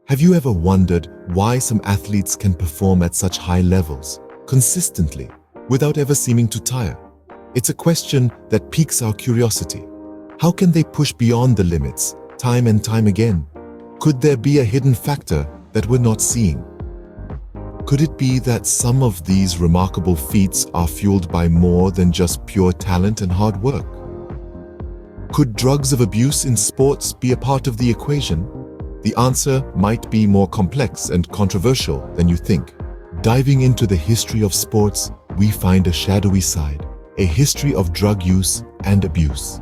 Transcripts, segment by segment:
Have you ever wondered why some athletes can perform at such high levels, consistently, without ever seeming to tire? It's a question that piques our curiosity. How can they push beyond the limits, time and time again? Could there be a hidden factor that we're not seeing? Could it be that some of these remarkable feats are fueled by more than just pure talent and hard work? Could drugs of abuse in sports be a part of the equation? The answer might be more complex and controversial than you think. Diving into the history of sports, we find a shadowy side, a history of drug use and abuse.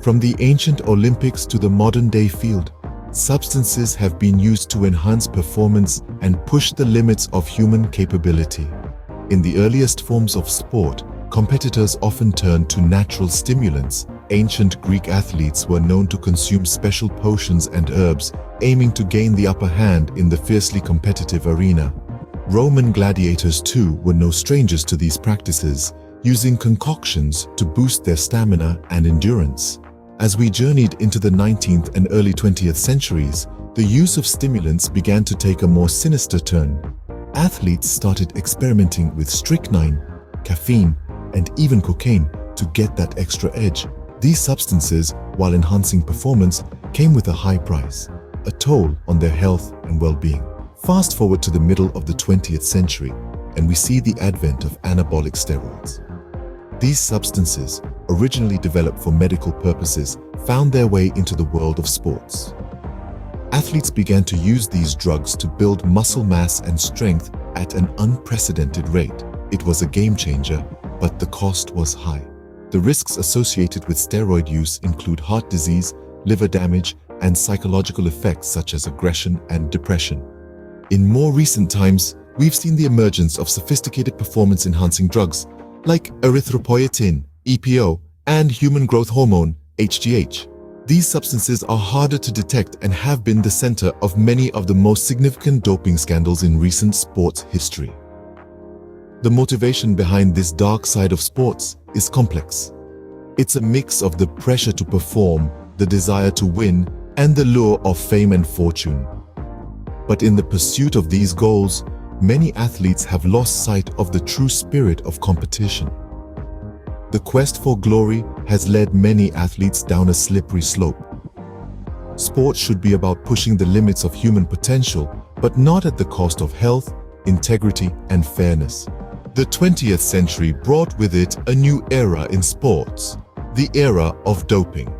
From the ancient Olympics to the modern-day field, substances have been used to enhance performance and push the limits of human capability. In the earliest forms of sport, competitors often turned to natural stimulants. Ancient Greek athletes were known to consume special potions and herbs, aiming to gain the upper hand in the fiercely competitive arena. Roman gladiators, too, were no strangers to these practices, using concoctions to boost their stamina and endurance. As we journeyed into the 19th and early 20th centuries, the use of stimulants began to take a more sinister turn. Athletes started experimenting with strychnine, caffeine, and even cocaine to get that extra edge. These substances, while enhancing performance, came with a high price, a toll on their health and well-being. Fast forward to the middle of the 20th century, and we see the advent of anabolic steroids. These substances, originally developed for medical purposes, found their way into the world of sports. Athletes began to use these drugs to build muscle mass and strength at an unprecedented rate. It was a game changer, but the cost was high. The risks associated with steroid use include heart disease, liver damage, and psychological effects such as aggression and depression. In more recent times, we've seen the emergence of sophisticated performance-enhancing drugs like erythropoietin, EPO, and human growth hormone, HGH. These substances are harder to detect and have been the center of many of the most significant doping scandals in recent sports history. The motivation behind this dark side of sports is complex. It's a mix of the pressure to perform, the desire to win, and the lure of fame and fortune. But in the pursuit of these goals, many athletes have lost sight of the true spirit of competition. The quest for glory has led many athletes down a slippery slope. Sport should be about pushing the limits of human potential, but not at the cost of health, integrity, and fairness. The 20th century brought with it a new era in sports, the era of doping.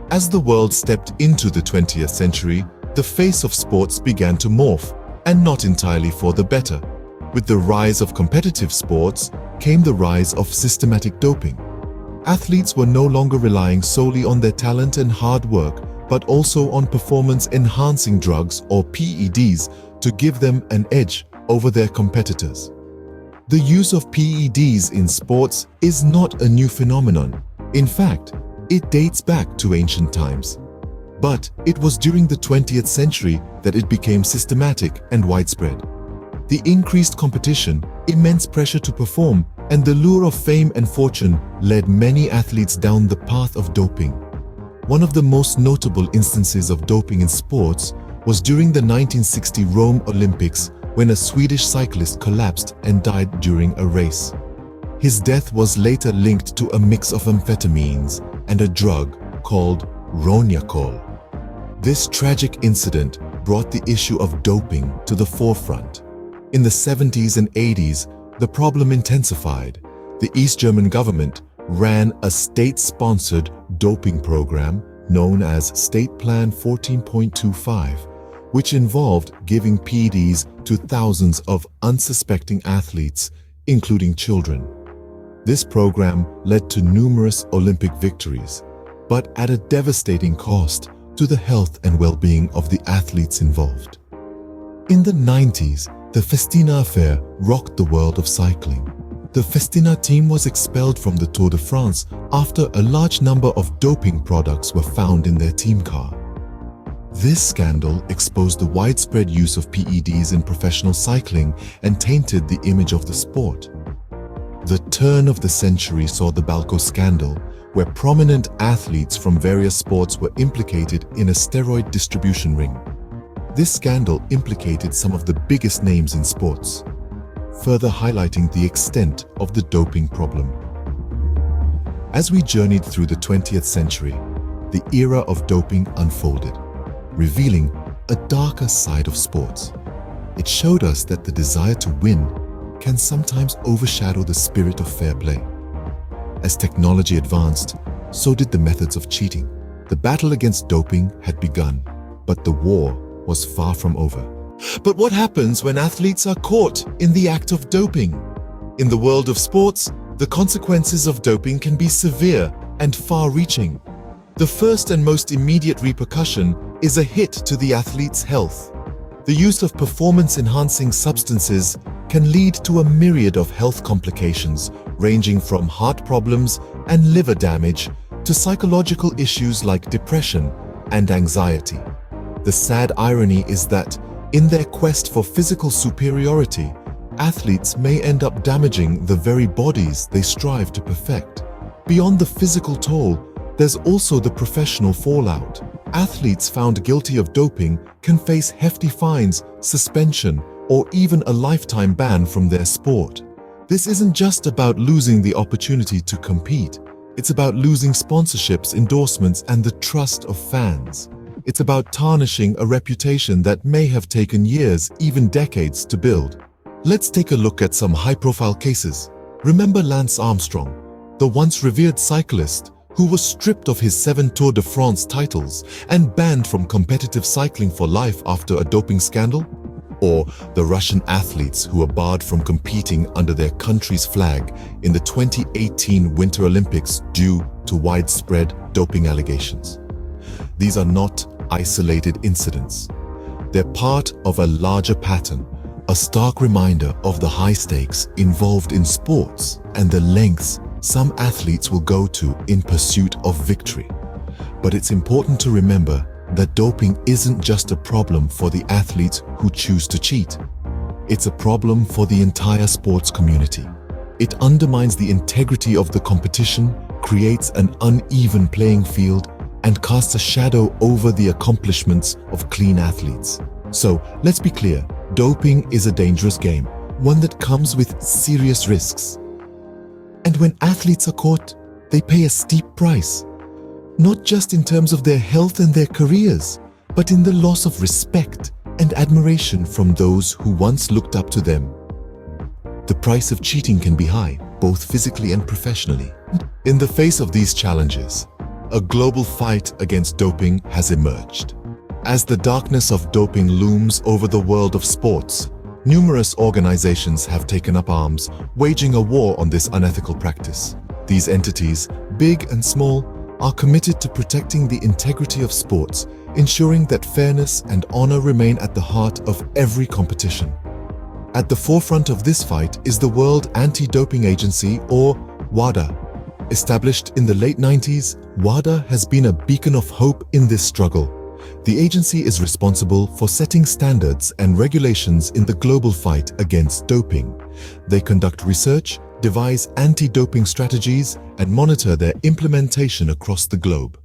As the world stepped into the 20th century, the face of sports began to morph, and not entirely for the better. With the rise of competitive sports came the rise of systematic doping. Athletes were no longer relying solely on their talent and hard work, but also on performance-enhancing drugs or PEDs to give them an edge over their competitors. The use of PEDs in sports is not a new phenomenon. In fact, it dates back to ancient times. But it was during the 20th century that it became systematic and widespread. The increased competition, immense pressure to perform, and the lure of fame and fortune led many athletes down the path of doping. One of the most notable instances of doping in sports was during the 1960 Rome Olympics, when a Swedish cyclist collapsed and died during a race. His death was later linked to a mix of amphetamines and a drug called Roniacol. This tragic incident brought the issue of doping to the forefront. In the 70s and 80s, the problem intensified. The East German government ran a state-sponsored doping program known as State Plan 14.25, which involved giving PEDs to thousands of unsuspecting athletes, including children. This program led to numerous Olympic victories, but at a devastating cost to the health and well-being of the athletes involved. In the 90s, the Festina affair rocked the world of cycling. The Festina team was expelled from the Tour de France after a large number of doping products were found in their team car. This scandal exposed the widespread use of PEDs in professional cycling and tainted the image of the sport. The turn of the century saw the Balco scandal, where prominent athletes from various sports were implicated in a steroid distribution ring. This scandal implicated some of the biggest names in sports, further highlighting the extent of the doping problem. As we journeyed through the 20th century, the era of doping unfolded, revealing a darker side of sports. It showed us that the desire to win can sometimes overshadow the spirit of fair play. As technology advanced, so did the methods of cheating. The battle against doping had begun, but the war was far from over. But what happens when athletes are caught in the act of doping? In the world of sports, the consequences of doping can be severe and far-reaching. The first and most immediate repercussion is a hit to the athlete's health. The use of performance-enhancing substances can lead to a myriad of health complications, ranging from heart problems and liver damage to psychological issues like depression and anxiety. The sad irony is that, in their quest for physical superiority, athletes may end up damaging the very bodies they strive to perfect. Beyond the physical toll, there's also the professional fallout. Athletes found guilty of doping can face hefty fines, suspension, or even a lifetime ban from their sport. This isn't just about losing the opportunity to compete. It's about losing sponsorships, endorsements, and the trust of fans. It's about tarnishing a reputation that may have taken years, even decades, to build. Let's take a look at some high-profile cases. Remember Lance Armstrong, the once revered cyclist who was stripped of his 7 Tour de France titles and banned from competitive cycling for life after a doping scandal? Or the Russian athletes who were barred from competing under their country's flag in the 2018 Winter Olympics due to widespread doping allegations. These are not isolated incidents. They're part of a larger pattern, a stark reminder of the high stakes involved in sports and the lengths some athletes will go to in pursuit of victory. But it's important to remember that doping isn't just a problem for the athletes who choose to cheat. It's a problem for the entire sports community. It undermines the integrity of the competition, creates an uneven playing field, and casts a shadow over the accomplishments of clean athletes. So, let's be clear, doping is a dangerous game, one that comes with serious risks. And when athletes are caught, they pay a steep price. Not just in terms of their health and their careers, but in the loss of respect and admiration from those who once looked up to them. The price of cheating can be high, both physically and professionally. In the face of these challenges, a global fight against doping has emerged. As the darkness of doping looms over the world of sports, numerous organizations have taken up arms, waging a war on this unethical practice. These entities, big and small, are committed to protecting the integrity of sports, ensuring that fairness and honor remain at the heart of every competition. At the forefront of this fight is the World Anti-Doping Agency, or WADA. Established in the late 90s, WADA has been a beacon of hope in this struggle. The agency is responsible for setting standards and regulations in the global fight against doping. They conduct research, devise anti-doping strategies, and monitor their implementation across the globe.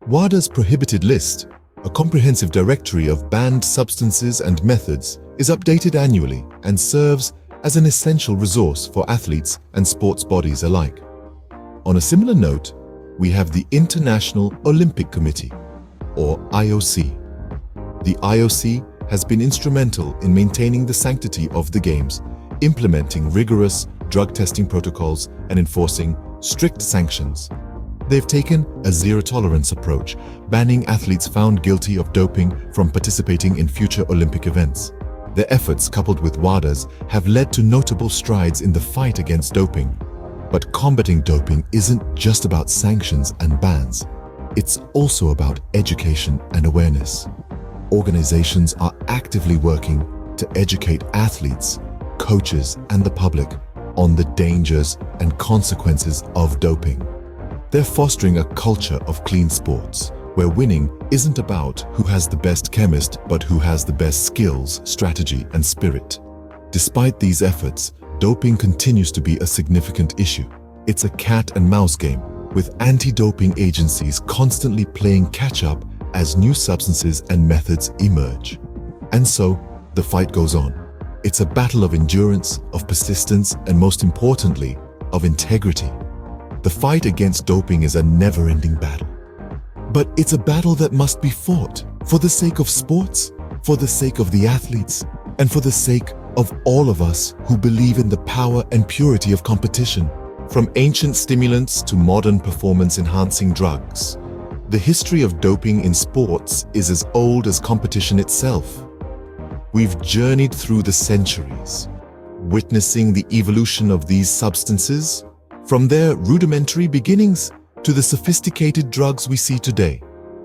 WADA's prohibited list, a comprehensive directory of banned substances and methods, is updated annually and serves as an essential resource for athletes and sports bodies alike. On a similar note, we have the International Olympic Committee, or IOC. The IOC has been instrumental in maintaining the sanctity of the Games, implementing rigorous drug testing protocols and enforcing strict sanctions. They've taken a zero-tolerance approach, banning athletes found guilty of doping from participating in future Olympic events. Their efforts, coupled with WADA's, have led to notable strides in the fight against doping. But combating doping isn't just about sanctions and bans. It's also about education and awareness. Organizations are actively working to educate athletes, coaches, and the public on the dangers and consequences of doping. They're fostering a culture of clean sports, where winning isn't about who has the best chemist, but who has the best skills, strategy, and spirit. Despite these efforts, doping continues to be a significant issue. It's a cat and mouse game, with anti-doping agencies constantly playing catch-up as new substances and methods emerge. And so, the fight goes on. It's a battle of endurance, of persistence, and most importantly, of integrity. The fight against doping is a never-ending battle. But it's a battle that must be fought for the sake of sports, for the sake of the athletes, and for the sake of all of us who believe in the power and purity of competition. From ancient stimulants to modern performance-enhancing drugs, the history of doping in sports is as old as competition itself. We've journeyed through the centuries, witnessing the evolution of these substances, from their rudimentary beginnings to the sophisticated drugs we see today.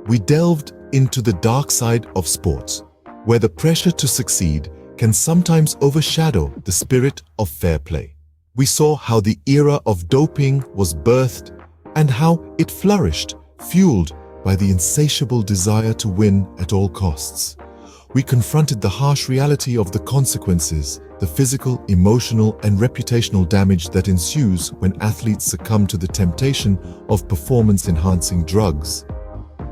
We delved into the dark side of sports, where the pressure to succeed can sometimes overshadow the spirit of fair play. We saw how the era of doping was birthed and how it flourished, fueled by the insatiable desire to win at all costs. We confronted the harsh reality of the consequences, the physical, emotional, and reputational damage that ensues when athletes succumb to the temptation of performance-enhancing drugs.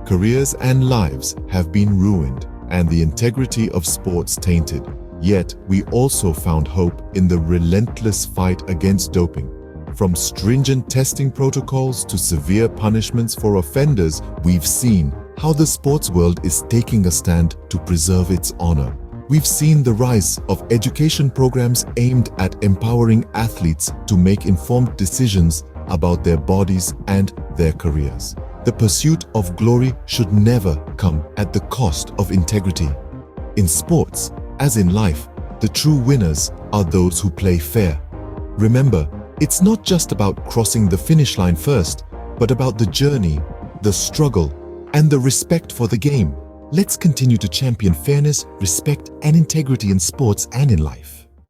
Careers and lives have been ruined, and the integrity of sports tainted. Yet, we also found hope in the relentless fight against doping. From stringent testing protocols to severe punishments for offenders, we've seen how the sports world is taking a stand to preserve its honor. We've seen the rise of education programs aimed at empowering athletes to make informed decisions about their bodies and their careers. The pursuit of glory should never come at the cost of integrity. In sports, as in life, the true winners are those who play fair. Remember, it's not just about crossing the finish line first, but about the journey, the struggle, and the respect for the game. Let's continue to champion fairness, respect, and integrity in sports and in life.